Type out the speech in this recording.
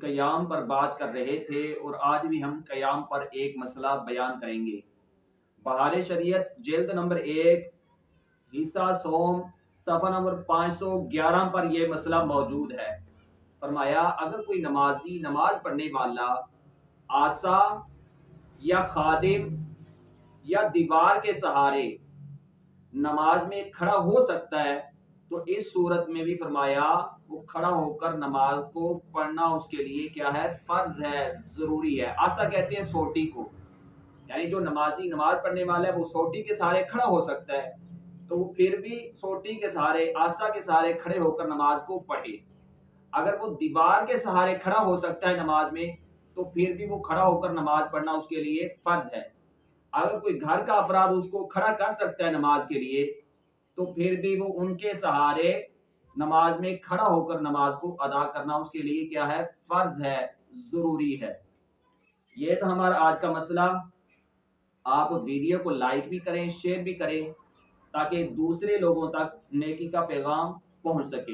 قیام پر بات کر رہے تھے اور آج بھی ہم قیام پر ایک مسئلہ بیان کریں گے۔ بہار شریعت جلد نمبر 1 حصہ سوم صفحہ نمبر 511 پر یہ مسئلہ موجود ہے۔ فرمایا اگر کوئی نمازی نماز پڑھنے والا آسا یا خادم یا دیوار کے سہارے نماز میں کھڑا ہو سکتا ہے تو اس صورت میں بھی فرمایا وہ کھڑا ہو کر نماز کو پڑھنا اس کے لیے کیا ہے؟ فرض ہے، ضروری ہے۔ آسا کہتے ہیں سوٹی کو، یعنی جو نمازی نماز پڑھنے والا ہے وہ سوٹی کے سہارے کھڑا ہو سکتا ہے تو وہ پھر بھی سوٹی کے سہارے آسا کے سہارے کھڑے ہو کر نماز کو پڑھے۔ اگر وہ دیوار کے سہارے کھڑا ہو سکتا ہے نماز میں تو پھر بھی وہ کھڑا ہو کر نماز پڑھنا اس کے لیے فرض ہے۔ اگر کوئی گھر کا افراد اس کو کھڑا کر سکتا ہے نماز کے لیے تو پھر بھی وہ ان کے سہارے نماز میں کھڑا ہو کر نماز کو ادا کرنا اس کے لیے کیا ہے؟ فرض ہے، ضروری ہے۔ یہ تو ہمارا آج کا مسئلہ۔ آپ ویڈیو کو لائک بھی کریں، شیئر بھی کریں تاکہ دوسرے لوگوں تک نیکی کا پیغام پہنچ سکے۔